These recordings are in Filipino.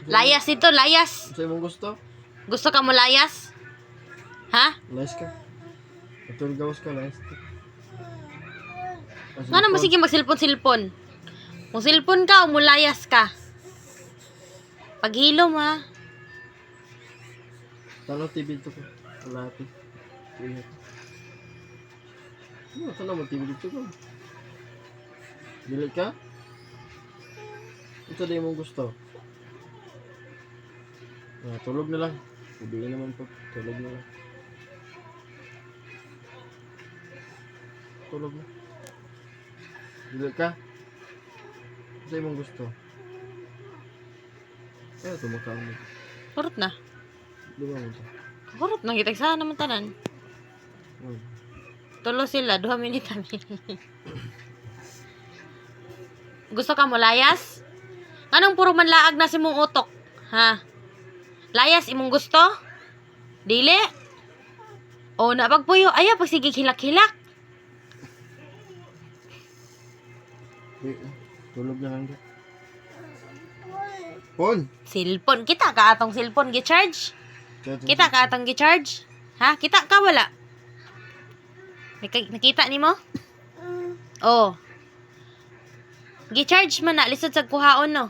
Layas ito, layas. Sa imong gusto? Gusto ka mo layas? Ha? Layas ka. Atol gawas ka, layas ka. Nga naman sige magsilpon-silpon. Musilpon ka o mulayas ka? Paghilom ha. Tanaw TV dito ko. Malapit. Kuya. Ano, tanaw mo TV dito ko. Dili ka? Ito din mong gusto. Tulog na lang. Sabihin naman po. Tulog na lang. Tulog na. Dili ka? Ito yung mong gusto. Kaya tumakaon mo. Kurot na. Di ba mo ito? Kurot na kita sa naman tanan. Tulo sila, 2 minutes. Gusto ka mo layas? Anong puro manlaag na si mong utok? Ha? Layas imong gusto? Dili? O napagpuyo, ayaw pag sige hilak-hilak. Tulog na lang dito. Pon! Silpon, kita ka atong silpon gi-charge? Kita ka atong gi-charge? Ha? Kita ka wala? Nakita ni mo? Oh. Gi-charge man na, lisod sa kuhaon no.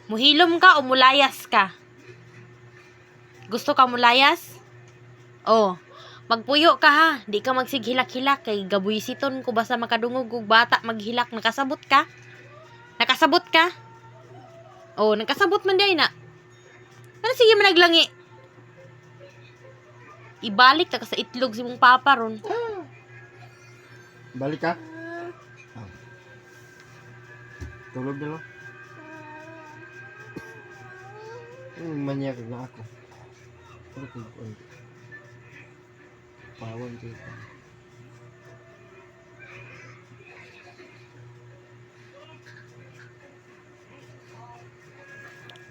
Muhilom ka o mulayas ka? Gusto ka mulayas? Oh. Magpuyo ka ha. Di ka magsighilak-hilak kay gabuisiton ko basta makadungog og bata maghilak. Nakasabot ka? Nakasabot ka? Oh, nakasabot man day na. Ano sige man naglangi? Ibalik ta ka sa itlog si mong papa ron. Balik ka? Tulog na lang. Manyak na ako. Tulog ko. Pawan dito.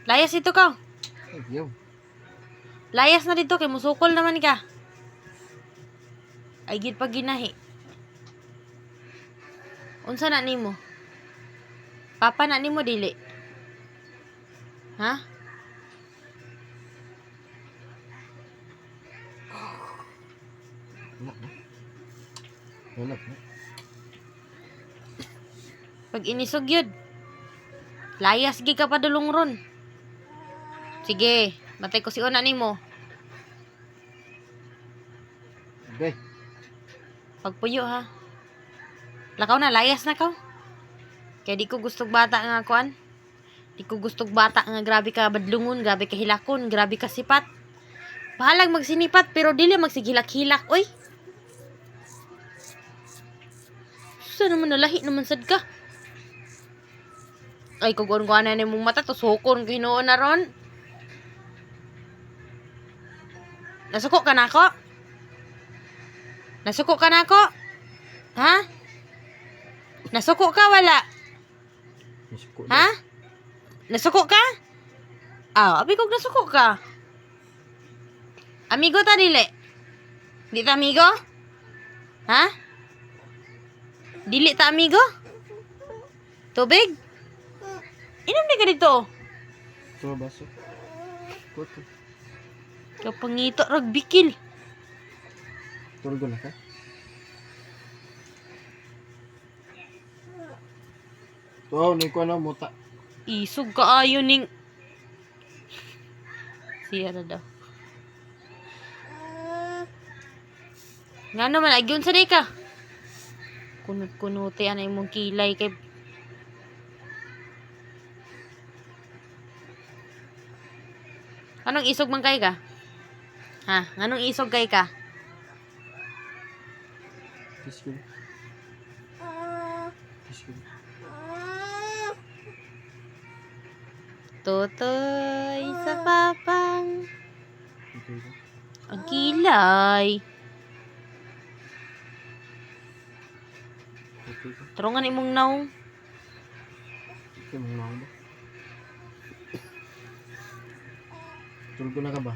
Layas ito ka. Ayaw. Layas na dito kay musukol naman ka. Ay gid pag ginahi. Unsa na nimo? Papa na nimo dili. Ha? Wala na. Pag inisog yun. Layas gi ka padulong ron. Sige, batay ko si una nimo. Okay. Pagpuyo ha. Lakaw na, layas na ka. Kaya di ko gustong bata nga kuan. Di ko gustong bata nga grabe ka badlungon, grabe ka hilakon, grabe ka sipat. Bahalag magsinipat pero dili magsighilak-hilak, oy. Sa naman nalahi naman sad ka. Ay kung kuan na mong mata to sukon Ginoo na ron. Nasuko ka na ako? Nasuko ka na ako? Ha? Nasuko ka wala? Ha? Nasuko ka? Abi kog nasuko ka. Amigo ta dili? Di ta amigo? Ha? Dili ta amigo? Tubig? Inom na ka dito. Ito baso. Kuto. Kapangito ragbikil. Tulog na ka? Wow, ni ko na muta. Isog ka ayo ning. Siya na daw. Nga naman, agyon sa day ka. Kunot-kunote, anay mong kilay kay... Anong isog man kay ka? Ha? Anong isog kay ka? Kiss ko. Kiss ko. Totoy sa papang. Okay ba? Ang kilay. Okay ba? Tarungan imong naong. Okay, mga ba? Tulog na ka ba?